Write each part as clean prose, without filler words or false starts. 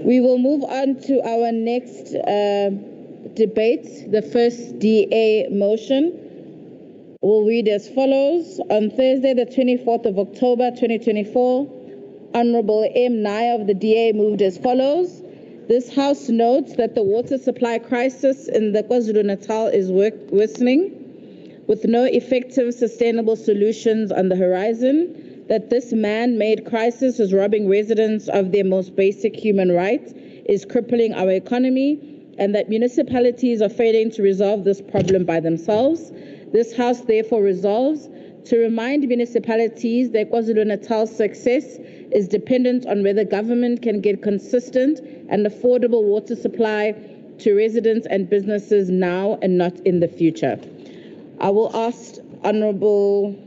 We will move on to our next debate. The first DA motion will read as follows. On Thursday, the 24th of October, 2024, Honorable M. Naya of the DA moved as follows. This House notes that the water supply crisis in the KwaZulu-Natal is worsening, with no effective, sustainable solutions on the horizon, that this man-made crisis is robbing residents of their most basic human rights, is crippling our economy, and that municipalities are failing to resolve this problem by themselves. This House therefore resolves to remind municipalities that KwaZulu-Natal's success is dependent on whether government can get consistent and affordable water supply to residents and businesses now and not in the future. I will ask Honorable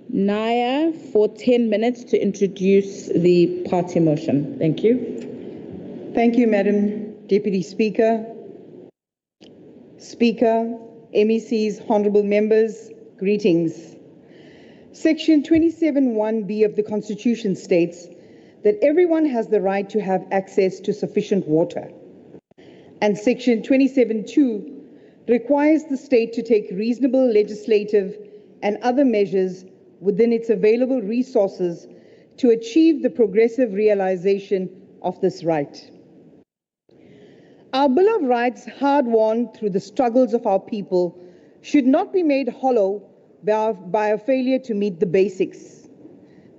Naya for 10 minutes to introduce the party motion. Thank you. Thank you, Madam Deputy Speaker. Speaker, MECs, honorable members, greetings. Section 27(1)(b) of the Constitution states that everyone has the right to have access to sufficient water. And Section 27(2) requires the state to take reasonable legislative and other measures within its available resources to achieve the progressive realization of this right. Our Bill of Rights, hard-won through the struggles of our people, should not be made hollow by a failure to meet the basics.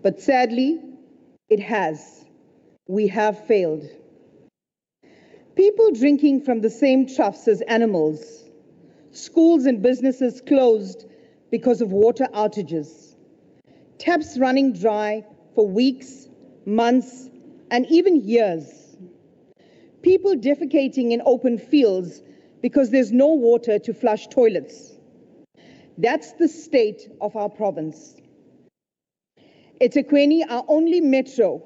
But sadly, it has. We have failed. People drinking from the same troughs as animals, schools and businesses closed because of water outages, taps running dry for weeks, months, and even years, people defecating in open fields because there's no water to flush toilets. That's the state of our province. Ethekwini, our only metro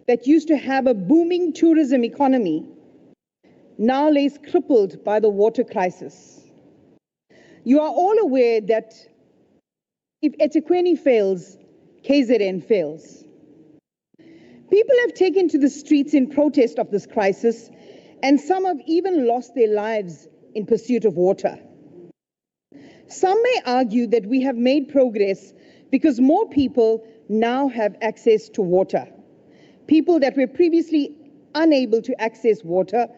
that used to have a booming tourism economy, now lays crippled by the water crisis. You are all aware that if Ethekwini fails, KZN fails. People have taken to the streets in protest of this crisis, and some have even lost their lives in pursuit of water. Some may argue that we have made progress because more people now have access to water. People that were previously unable to access water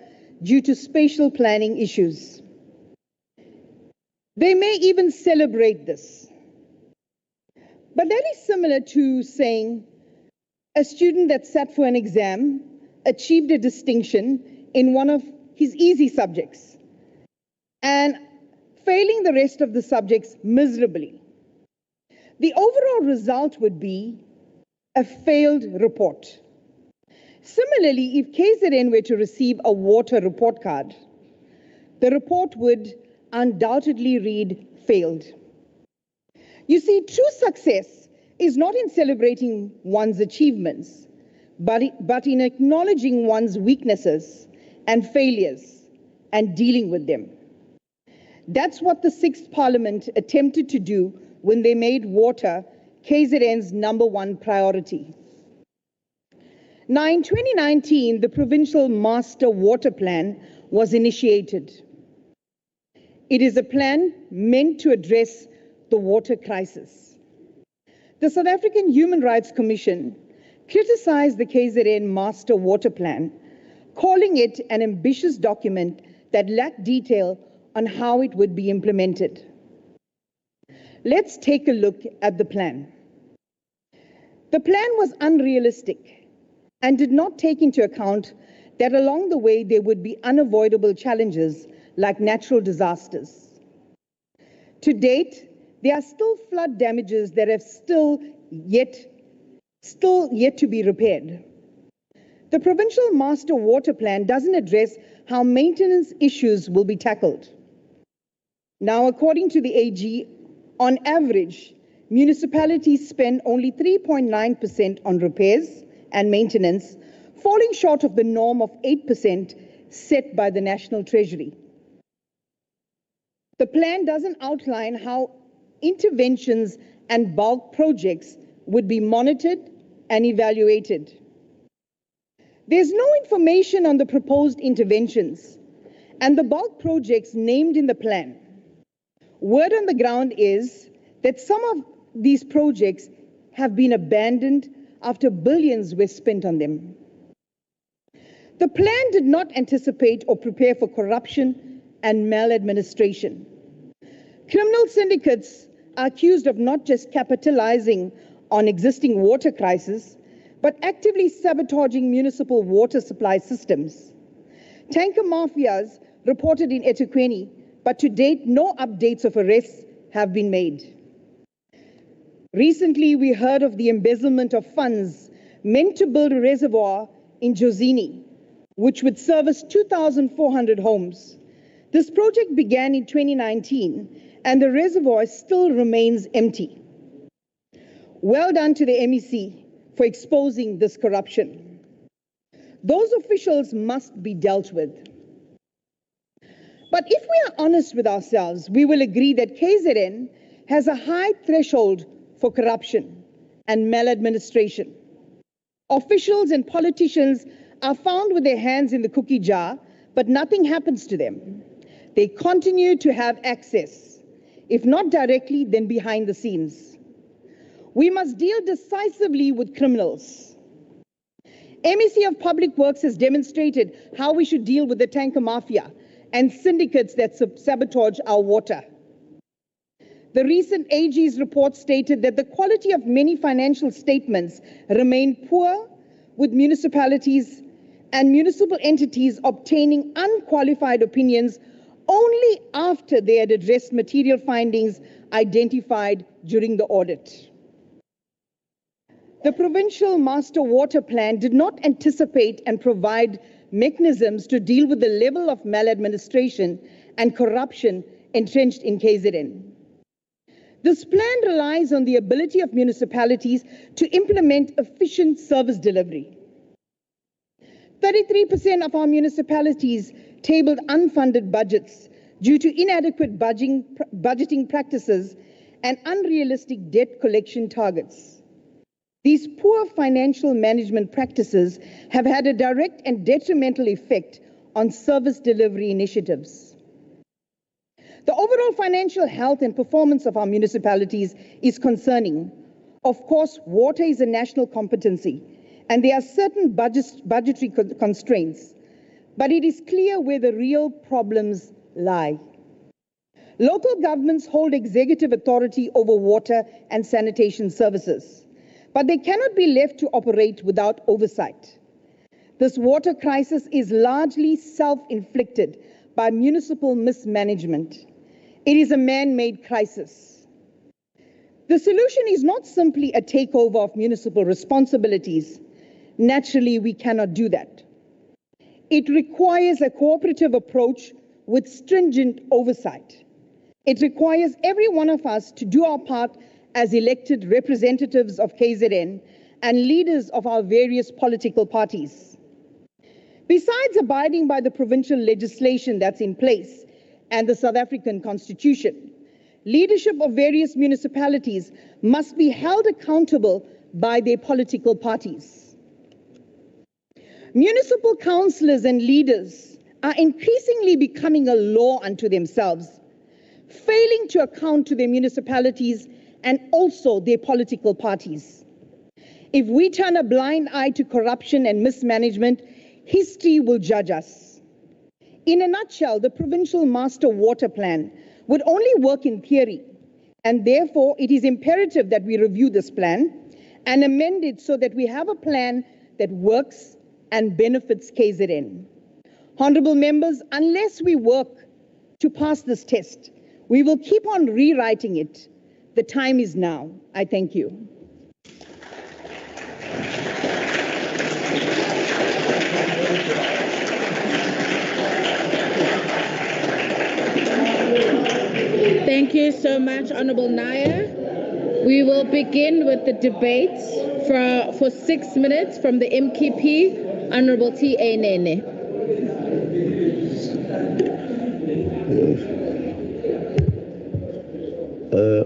due to spatial planning issues. They may even celebrate this. But that is similar to saying a student that sat for an exam achieved a distinction in one of his easy subjects and failing the rest of the subjects miserably. The overall result would be a failed report. Similarly, if KZN were to receive a water report card, the report would undoubtedly read failed. You see, true success is not in celebrating one's achievements, but in acknowledging one's weaknesses and failures and dealing with them. That's what the 6th Parliament attempted to do when they made water KZN's #1 priority. Now, in 2019, the Provincial Master Water Plan was initiated. It is a plan meant to address the water crisis. The South African Human Rights Commission criticized the KZN Master Water Plan, calling it an ambitious document that lacked detail on how it would be implemented. Let's take a look at the plan. The plan was unrealistic and did not take into account that along the way there would be unavoidable challenges like natural disasters. To date, there are still flood damages that have still yet to be repaired. The Provincial Master Water Plan doesn't address how maintenance issues will be tackled. Now, according to the AG, on average, municipalities spend only 3.9% on repairs and maintenance, falling short of the norm of 8% set by the National Treasury. The plan doesn't outline how interventions and bulk projects would be monitored and evaluated. There's no information on the proposed interventions and the bulk projects named in the plan. Word on the ground is that some of these projects have been abandoned after billions were spent on them. The plan did not anticipate or prepare for corruption and maladministration. Criminal syndicates are accused of not just capitalizing on existing water crisis, but actively sabotaging municipal water supply systems. Tanker mafias reported in Ethekwini, but to date, no updates of arrests have been made. Recently, we heard of the embezzlement of funds meant to build a reservoir in Jozini, which would service 2,400 homes. This project began in 2019, and the reservoir still remains empty. Well done to the MEC for exposing this corruption. Those officials must be dealt with. But if we are honest with ourselves, we will agree that KZN has a high threshold for corruption and maladministration. Officials and politicians are found with their hands in the cookie jar, but nothing happens to them. They continue to have access, if not directly, then behind the scenes. We must deal decisively with criminals. MEC of Public Works has demonstrated how we should deal with the tanker mafia and syndicates that sabotage our water. The recent AG's report stated that the quality of many financial statements remain poor, with municipalities and municipal entities obtaining unqualified opinions only after they had addressed material findings identified during the audit. The Provincial Master Water Plan did not anticipate and provide mechanisms to deal with the level of maladministration and corruption entrenched in KZN. This plan relies on the ability of municipalities to implement efficient service delivery. 33% of our municipalities tabled unfunded budgets due to inadequate budgeting practices and unrealistic debt collection targets. These poor financial management practices have had a direct and detrimental effect on service delivery initiatives. The overall financial health and performance of our municipalities is concerning. Of course, water is a national competency, and there are certain budgetary constraints, but it is clear where the real problems lie. Local governments hold executive authority over water and sanitation services, but they cannot be left to operate without oversight. This water crisis is largely self-inflicted by municipal mismanagement. It is a man-made crisis. The solution is not simply a takeover of municipal responsibilities. Naturally, we cannot do that. It requires a cooperative approach with stringent oversight. It requires every one of us to do our part as elected representatives of KZN and leaders of our various political parties. Besides abiding by the provincial legislation that's in place and the South African Constitution, leadership of various municipalities must be held accountable by their political parties. Municipal councillors and leaders are increasingly becoming a law unto themselves, failing to account to their municipalities and also their political parties. If we turn a blind eye to corruption and mismanagement, history will judge us. In a nutshell, the Provincial Master Water Plan would only work in theory, and therefore it is imperative that we review this plan and amend it so that we have a plan that works and benefits KZN. Honourable members, unless we work to pass this test, we will keep on rewriting it. The time is now. I thank you. Thank you so much, Honourable Naya. We will begin with the debates for 6 minutes from the MKP, Honourable T.A. Nene.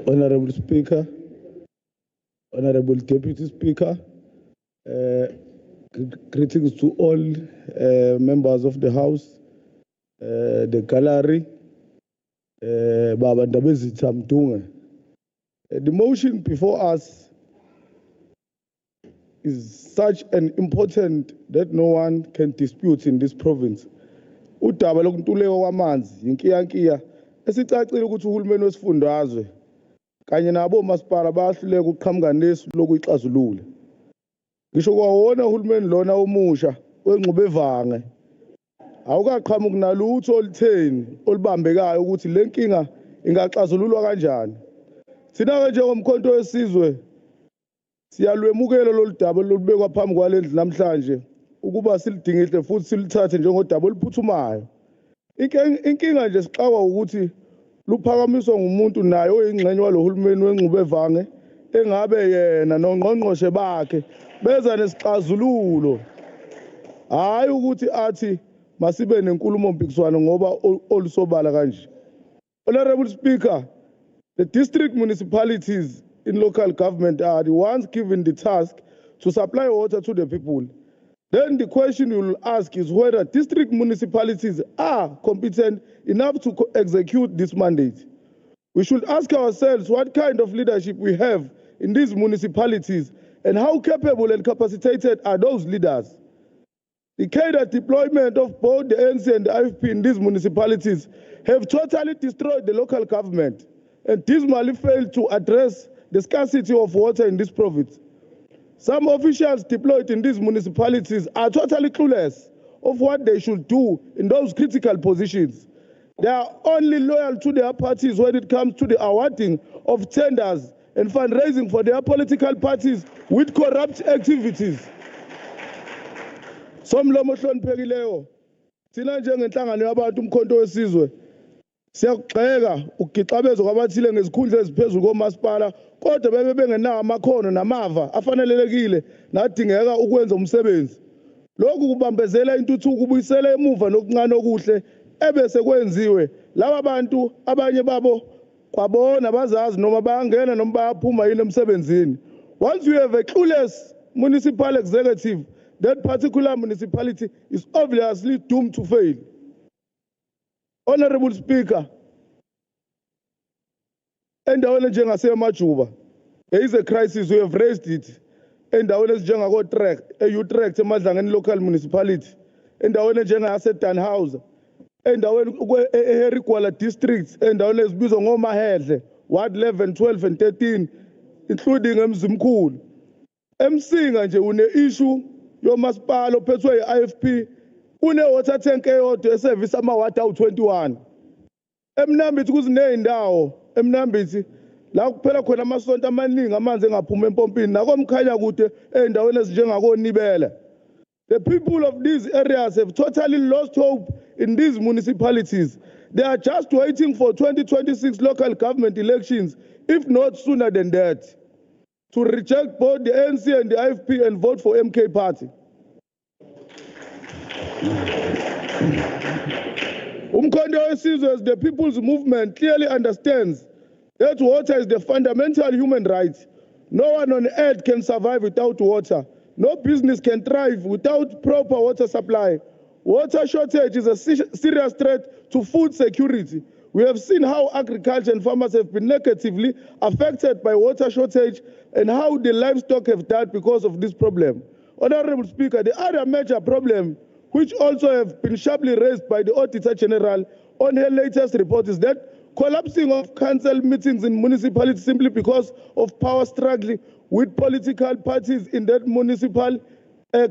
Honourable Speaker, Honourable Deputy Speaker, Greetings to all members of the House, the gallery, Baba Ndabezitha Mdunga. The motion before us is such an important that no one can dispute in this province. Udaba lokuntuleka kwamanzi inkiyankiya esicacile ukuthi uhulumeni wesifundazwe kanye nabo masipala bayahluleka ukuqhamuka nesu lokuyixazulula. Ngisho kwawona uhulumeni lona omusha wengxubevange awukaqhamuki nalutho olutheni olubambekayo ukuthi le nkinga ingaxazululwa kanjani. Thina njengomkhonto wesizwe siyalwemukela lolu daba olubekwa phambi kwalendlu namhlanje ukuba silidingihle futhi silithathe njengodaba oluphuthumayo. Inkinga nje sixakwa ukuthi luphakamiswa ngumuntu naye oyingxenye walohulumeni wengxubevange engabe yena nongqongqoshe bakhe beza nesixazululo. Hayi ukuthi athi masibe nenkulumo mpikiswano ngoba olusobala kanje. Honorable Speaker, the district municipalities in local government are the ones given the task to supply water to the people. Then the question you will ask is whether district municipalities are competent enough to execute this mandate. We should ask ourselves what kind of leadership we have in these municipalities and how capable and capacitated are those leaders. The cadre deployment of both the ANC and the IFP in these municipalities have totally destroyed the local government and dismally failed to address the scarcity of water in this province. Some officials deployed in these municipalities are totally clueless of what they should do in those critical positions. They are only loyal to their parties when it comes to the awarding of tenders and fundraising for their political parties with corrupt activities. Somlomo hloniphekileyo thina njengenhlangano yabantu umkhonto wesizwe siyakugxeka ukugixabezwa kwabathile ngezikhundla eziphezulu komasipala kodwa bebe bengenawo amakhono namava afanelekile nadingeka ukwenza umsebenzi. Lokhu kubambezela intuthuko ubuyisela emuva nokuncane okuhle ebese kwenziwe laba bantu abanye babo kwabona bazazi noma bayangena noma bayaphuma yini emsebenzini. Once you have a clueless municipal executive, that particular municipality is obviously doomed to fail. Honorable Speaker, endaweni njengasemajuba, there is a crisis, we have raised it. Endaweni ezinjengako-tract, e-U-tract emadlangeni local municipality, endaweni njengase-Danhauser, endaweni e-Herikwala districts, endaweni ezibizwa ngomahedle, Ward 11, 12 and 13, including eMzimkhulu. Emsinga nje une-issue yomasipala ophethwe yi-IFP une-water tank eyodwa eservice ama-watt awu-21. Emnambithi kuziney'ndawo emnambithi la kuphela khona amasonto amaningi amanzi engaphuma empompini nakomkhanya kude ey'ndaweni ezinjengakonibele. The people of these areas have totally lost hope in these municipalities. They are just waiting for 2026 local government elections, if not sooner than that, to reject both the ANC and the IFP and vote for MK Party. Umkhonto wesizwe, as the people's movement, clearly understands that water is the fundamental human right. No one on earth can survive without water. No business can thrive without proper water supply. Water shortage is a serious threat to food security. We have seen how agriculture and farmers have been negatively affected by water shortage and how the livestock have died because of this problem. Honorable Speaker, the other major problem, which also have been sharply raised by the Auditor General on her latest report, is that collapsing of council meetings in municipalities simply because of power struggling with political parties in that municipal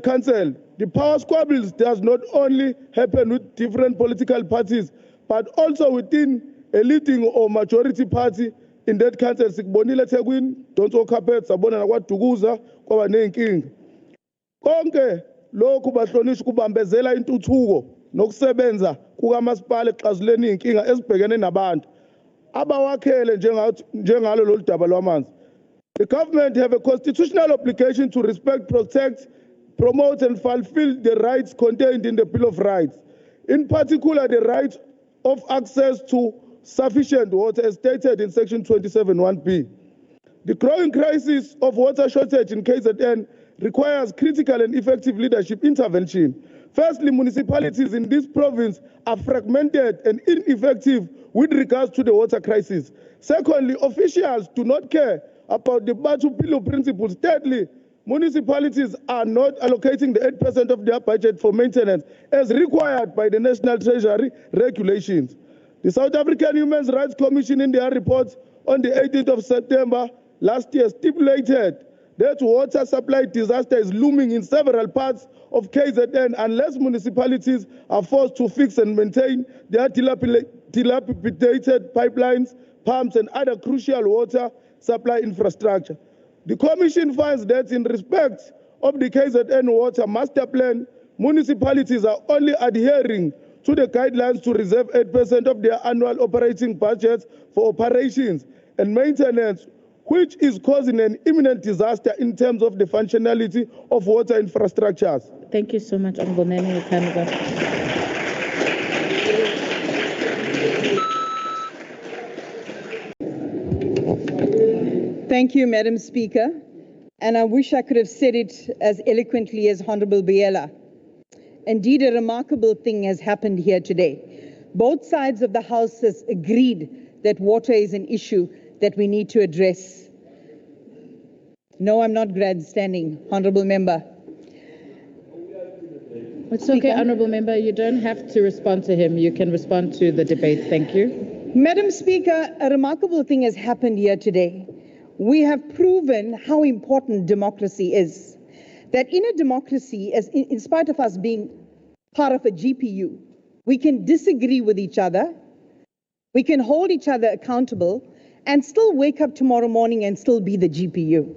council. The power squabbles does not only happen with different political parties, but also within a leading or majority party in that council. Sikubonile Ethekwini, Donso Carpet, sabona nakwaDukuza kwaba nenkinga. Konke lokhu bahlonishwa kubambezela intuthuko nokusebenza kukamasipala exazuleni inkinga ezibhekene nabantu abawakhele njengalo lolu daba lwamanzi. The government have a constitutional obligation to respect, protect, promote and fulfill the rights contained in the Bill of Rights, in particular the right of access to sufficient water as stated in section 27(1)(b). The growing crisis of water shortage in KZN requires critical and effective leadership intervention. Firstly, municipalities in this province are fragmented and ineffective with regards to the water crisis. Secondly, officials do not care about the Batu Pillow principles. Thirdly, municipalities are not allocating the 8% of their budget for maintenance as required by the National Treasury regulations. The South African Human Rights Commission in their report on the 18th of September last year stipulated that water supply disaster is looming in several parts of KZN unless municipalities are forced to fix and maintain their dilapidated pipelines, pumps, and other crucial water supply infrastructure. The Commission finds that in respect of the KZN Water Master Plan, municipalities are only adhering to the guidelines to reserve 8% of their annual operating budgets for operations and maintenance, which is causing an imminent disaster in terms of the functionality of water infrastructures. Thank you so much, Honorable Nene Kanaba. Thank you, Madam Speaker. And I wish I could have said it as eloquently as Honorable Biela. Indeed, a remarkable thing has happened here today. Both sides of the House has agreed that water is an issue that we need to address. No, I'm not grandstanding, Honorable Member. It's okay, Honorable Member. You don't have to respond to him. You can respond to the debate. Thank you. Madam Speaker, a remarkable thing has happened here today. We have proven how important democracy is. That in a democracy, in spite of us being part of a GPU, we can disagree with each other, we can hold each other accountable, and still wake up tomorrow morning and still be the GPU.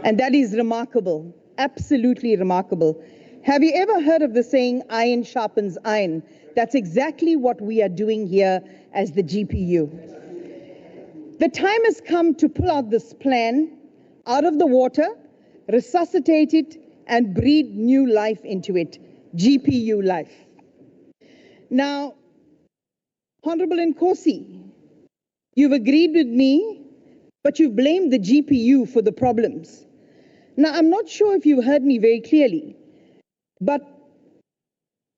And that is remarkable, absolutely remarkable. Have you ever heard of the saying, iron sharpens iron? That's exactly what we are doing here as the GPU. The time has come to pull out this plan out of the water, resuscitate it, and breathe new life into it, GPU life. Now, Honorable Nkosi, you've agreed with me, but you've blamed the GPU for the problems. Now, I'm not sure if you heard me very clearly, but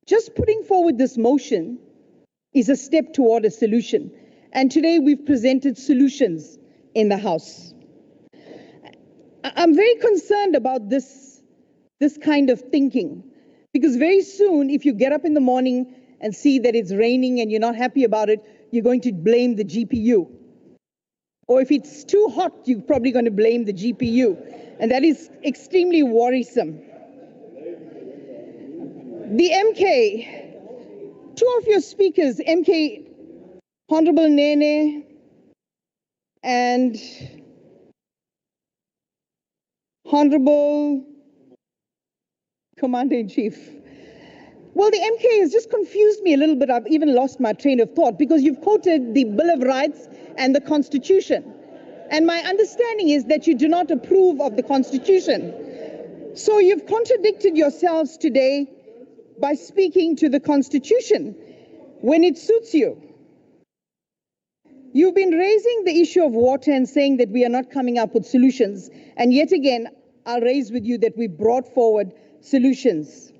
just putting forward this motion is a step toward a solution. And today we've presented solutions in the House. I'm very concerned about this kind of thinking, because very soon, if you get up in the morning and see that it's raining and you're not happy about it, you're going to blame the GPU. Or if it's too hot, you're probably going to blame the GPU. And that is extremely worrisome. The MK, two of your speakers, MK Honorable Nene and Honorable Commander-in-Chief. Well, the MK has just confused me a little bit. I've even lost my train of thought because you've quoted the Bill of Rights and the Constitution. And my understanding is that you do not approve of the Constitution. So you've contradicted yourselves today by speaking to the Constitution when it suits you. You've been raising the issue of water and saying that we are not coming up with solutions. And yet again, I'll raise with you that we brought forward solutions.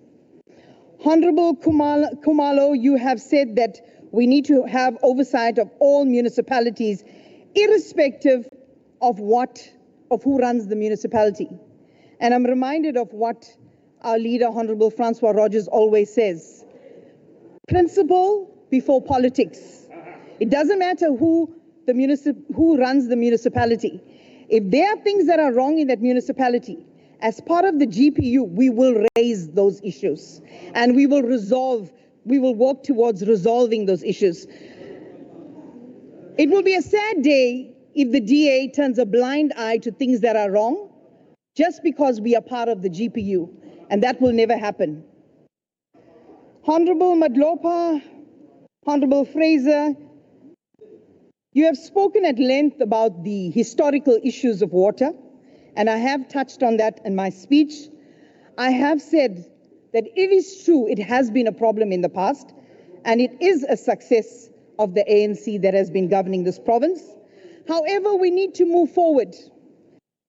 Honorable Kumalo, you have said that we need to have oversight of all municipalities, irrespective of who runs the municipality. And I'm reminded of what our leader, Honorable Francois Rogers, always says. Principle before politics. It doesn't matter who runs the municipality. If there are things that are wrong in that municipality, as part of the GPU, we will raise those issues and we will work towards resolving those issues. It will be a sad day if the DA turns a blind eye to things that are wrong just because we are part of the GPU, and that will never happen. Honorable Madlopa, Honorable Fraser, you have spoken at length about the historical issues of water, and I have touched on that in my speech. I have said that it is true, it has been a problem in the past, and it is a success of the ANC that has been governing this province. However, we need to move forward.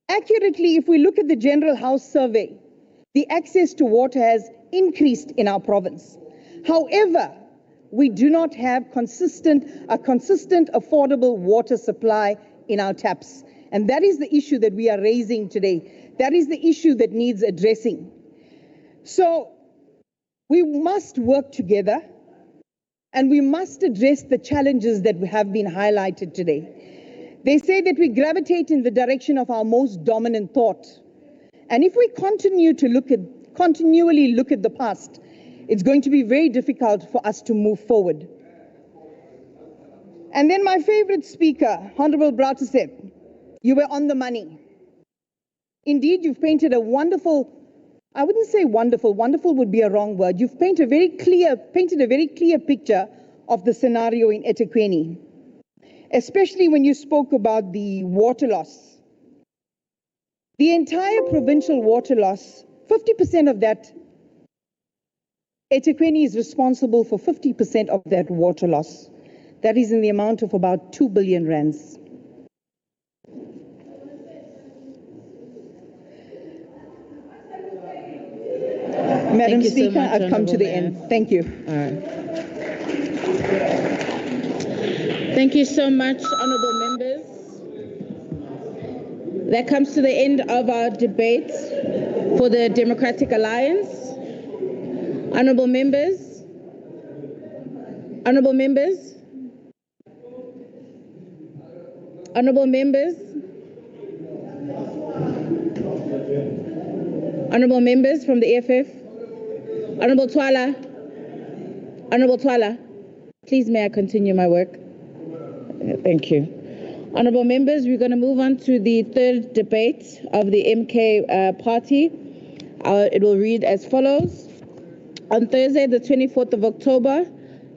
Accurately, if we look at the General House Survey, the access to water has increased in our province. However, we do not have a consistent, affordable water supply in our taps. And that is the issue that we are raising today. That is the issue that needs addressing. So we must work together and we must address the challenges that have been highlighted today. They say that we gravitate in the direction of our most dominant thought. And if we continually look at the past, it's going to be very difficult for us to move forward. And then my favorite speaker, Honorable Brautisep, you were on the money. Indeed, you've painted a wonderful, I wouldn't say wonderful would be a wrong word. You've painted a very clear picture of the scenario in Ethekwini, especially when you spoke about the water loss. The entire provincial water loss, 50% of that, Ethekwini is responsible for 50% of that water loss. That is in the amount of about 2 billion rands. Madam Speaker, I've come to the end. Thank you. All right. Thank you so much, honourable members. That comes to the end of our debate for the Democratic Alliance. Honourable members. Honourable members. Honourable members. Honourable members from the EFF. Honourable Twala. Honourable Twala. Please may I continue my work? Thank you. Honourable members, we're going to move on to the third debate of the MK party. It will read as follows. On Thursday, the 24th of October,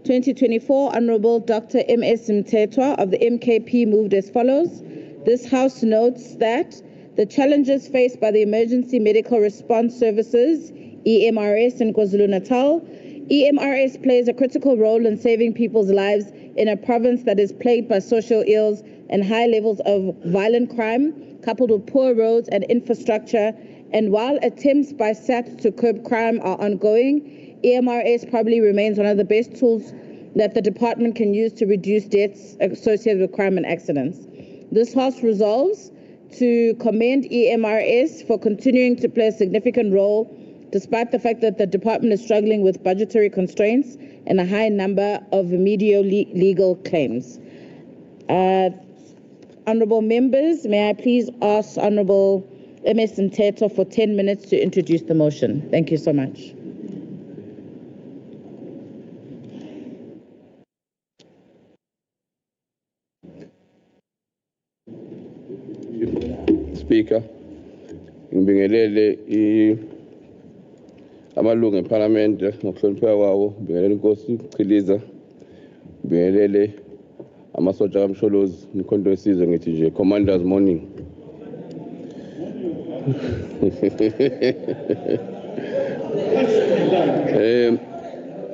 2024, Honourable Dr. M.S. Mthethwa of the MKP moved as follows. This House notes that the challenges faced by the Emergency Medical Response Services, EMRS, in KwaZulu-Natal. EMRS plays a critical role in saving people's lives in a province that is plagued by social ills and high levels of violent crime, coupled with poor roads and infrastructure. And while attempts by SAT to curb crime are ongoing, EMRS probably remains one of the best tools that the department can use to reduce deaths associated with crime and accidents. This House resolves to commend EMRS for continuing to play a significant role despite the fact that the department is struggling with budgetary constraints and a high number of remedial legal claims. Honourable members, may I please ask Honourable M.S. Mthethwa for 10 minutes to introduce the motion. Thank you so much. Speaker, ngibingelele amalungu eParliament ngokuhlonipheka kwawo, ngibingelele inkosi Chiliza, ngibingelele amasotsha kamsholozi, umkhonto wesizwe ngithi nje Commander's Morning.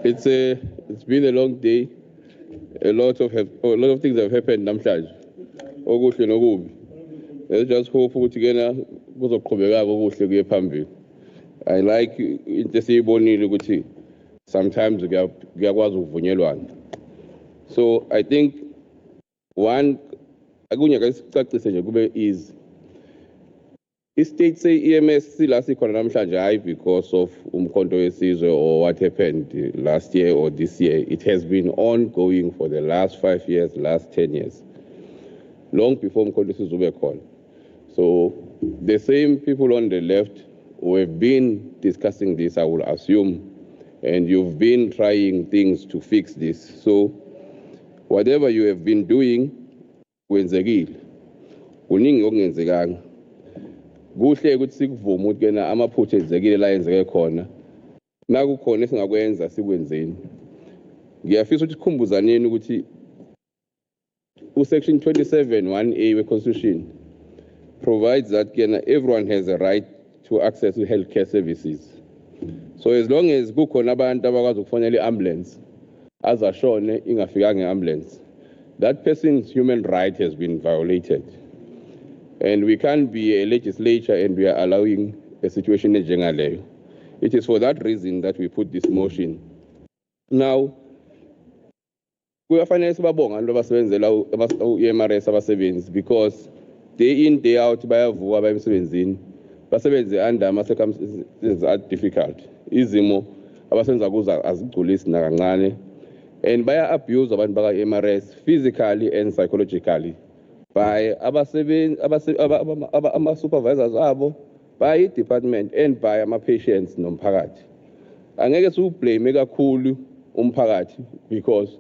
It's been a long day. A lot of things have happened namhlanje. Okuhle nokubi. Let's just hope ukuthi kena kuzoqhubeka okuhle kuye phambili. I like into esiyibonile ukuthi sometimes kuyakwazi ukuvunyelwana. So I think one akunyaka sicacise nje kube is state say EMS sila sikhona namhlanje hayi because of umkhonto wesizwe or what happened last year or this year. It has been ongoing for the last 5 years, last 10 years, long before umkhonto wesizwe ube khona. So the same people on the left who have been discussing this, I will assume, and you've been trying things to fix this. So whatever you have been doing, kwenzekile. Kuningi okungenzekanga. Kuhle ukuthi sikuvume ukuthi kena amaphutha enzekile la enzeke khona. Nakukhona esingakwenza sikwenzeni. Ngiyafisa ukuthi sikhumbuzaneni ukuthi section 27(1)A we-Constitution provides that everyone has a right to access to healthcare services. So as long as kukhona abantu abakwazi ukufonela i-ambulance azashone ingafikanga i-ambulance, that person's human right has been violated. And we can't be a legislature and we are allowing a situation in Jengaleyo. It is for that reason that we put this motion. Now, kuyafanele sibabonga abantu abasebenzela u-EMRS abasebenzi because day in day out bayavuka baye emsebenzini basebenze under ama-circumstances are difficult. Izimo abasebenza kuzo azigculisi nakancane and baya-abuse abantu baka-EMRS physically and psychologically by ama-supervisors abo, by i-department and by ama-patients nomphakathi. Angeke siwublame kakhulu umphakathi because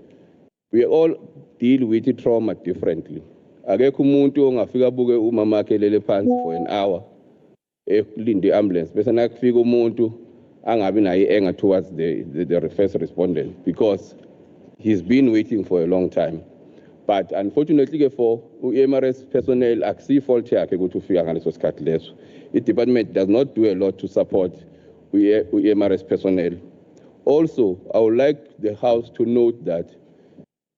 we all deal with the trauma differently. Akekho umuntu ongafika abuke umama wakhe lele phansi for an hour elinde ambulance bese nakufika umuntu angabi naye anger towards the first respondent because he's been waiting for a long time. But unfortunately for EMRS personnel akusi fault yakhe ukuthi ufika ngaleso sikhathi leso. The department does not do a lot to support EMRS personnel. Also, I would like the House to note that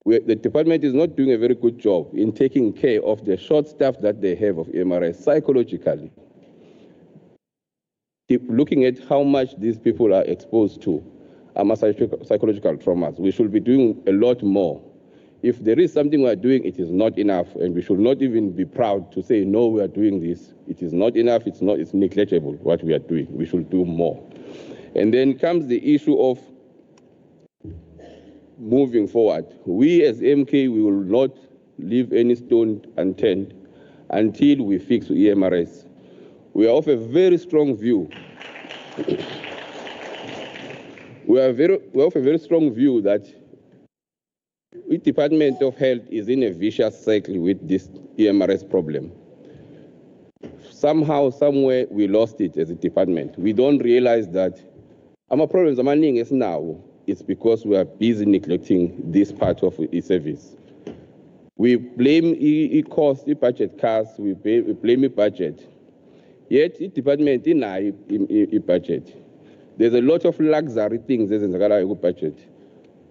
the department is not doing a very good job in taking care of the short staff that they have of EMRS psychologically. Looking at how much these people are exposed to psychological traumas, we should be doing a lot more. If there is something we are doing, it is not enough, and we should not even be proud to say, no, we are doing this. It is not enough, it's negligible what we are doing. We should do more. And then comes the issue of moving forward. We as MK, we will not leave any stone unturned until we fix EMRS. We are of a very strong view. We are of a very strong view that the Department of Health is in a vicious cycle with this EMRS problem. Somehow, somewhere, we lost it as a department. We don't realize that our problems are now. It's because we are busy neglecting this part of the service. We blame cost, budget cuts, we blame budget. Yet, the department in a budget. There's a lot of luxury things in the budget.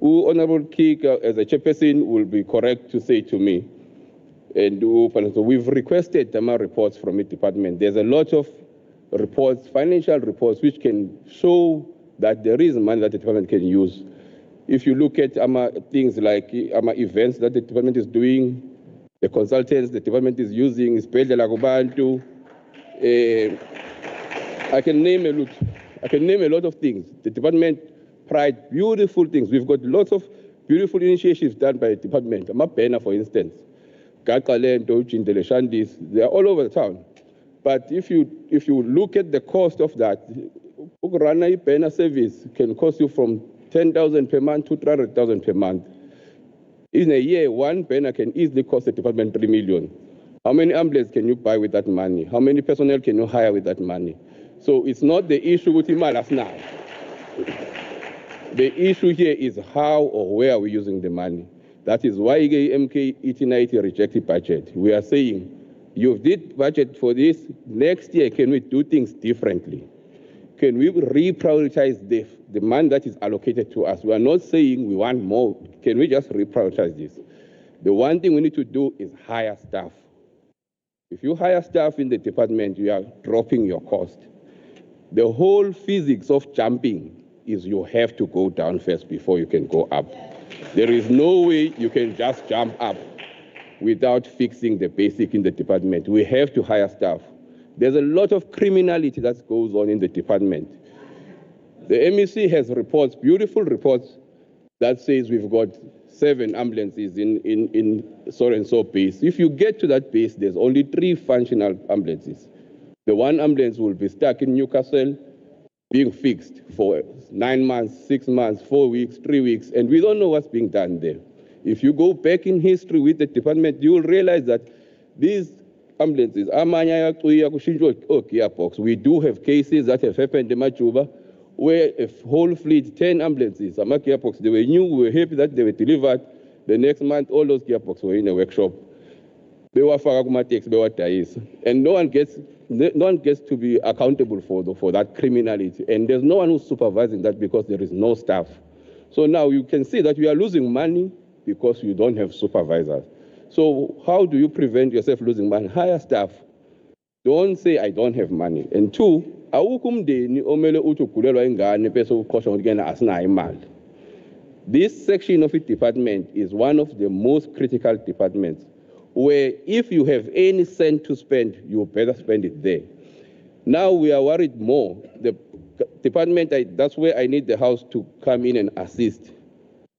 Honorable Kik, as a chairperson, will be correct to say to me, and so we've requested reports from the department. There's a lot of reports, financial reports, which can show that there is money that the department can use. If you look at things like events that the department is doing, the consultants the department is using, I can name a lot of things. The department pride beautiful things. We've got lots of beautiful initiatives done by the department. Banner, for instance, they are all over the town. But if you look at the cost of that, a banner service can cost you from 10,000 per month to 300,000 per month. In a year, one banner can easily cost the department 3 million. How many ambulances can you buy with that money? How many personnel can you hire with that money? So it's not the issue with Imalas now. The issue here is how or where are we using the money. That is why MK 1890 rejected budget. We are saying, you did budget for this, next year can we do things differently? Can we reprioritize the money that is allocated to us? We are not saying we want more. Can we just reprioritize this? The one thing we need to do is hire staff. If you hire staff in the department, you are dropping your cost. The whole physics of jumping is you have to go down first before you can go up. There is no way you can just jump up without fixing the basic in the department. We have to hire staff. There's a lot of criminality that goes on in the department. The MEC has reports, beautiful reports, that says we've got 7 ambulances in so-and-so base. If you get to that base, there's only 3 functional ambulances. The one ambulance will be stuck in Newcastle, being fixed for 9 months, 6 months, 4 weeks, 3 weeks, and we don't know what's being done there. If you go back in history with the department, you will realize that these ambulances, gearbox. We do have cases that have happened in Majuba where a whole fleet, 10 ambulances, gearbox, they were new, we were happy that they were delivered. The next month, all those gearbox were in a workshop. They were and no one gets to be accountable for that criminality. And there's no one who's supervising that because there is no staff. So now you can see that we are losing money because you don't have supervisors. So how do you prevent yourself losing money? Hire staff. Don't say I don't have money. And two, awukho umndeni omele uthi ugulelwa ingane bese uqoshwa ukuthi kena asinayo imali. This section of the department is one of the most critical departments where if you have any cent to spend, you better spend it there. Now we are worried more. The department, that's where I need the House to come in and assist.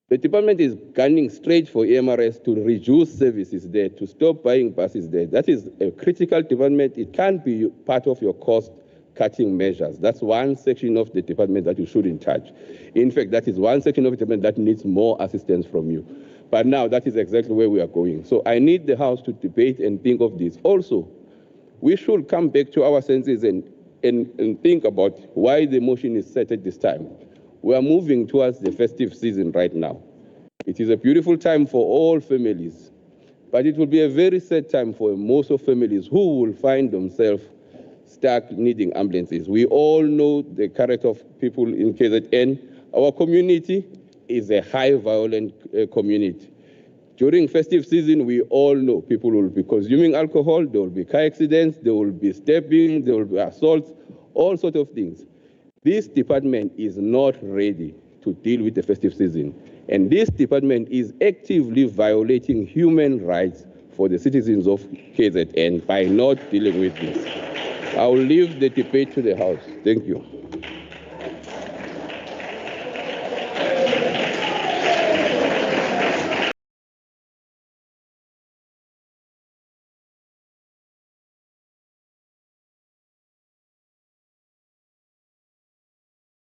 The department is gunning straight for EMRS to reduce services there, to stop buying buses there. That is a critical department. It can't be part of your cost-cutting measures. That's one section of the department that you should in charge. In fact, that is one section of the department that needs more assistance from you. But now that is exactly where we are going. So I need the House to debate and think of this. Also, we should come back to our senses and think about why the motion is set at this time. We are moving towards the festive season right now. It is a beautiful time for all families, but it will be a very sad time for most of families who will find themselves stuck needing ambulances. We all know the character of people in KZN. Our community is a high violent community. During festive season, we all know people will be consuming alcohol, there will be car accidents, there will be stabbing, there will be assaults, all sorts of things. This department is not ready to deal with the festive season. And this department is actively violating human rights for the citizens of KZN by not dealing with this. I will leave the debate to the House. Thank you.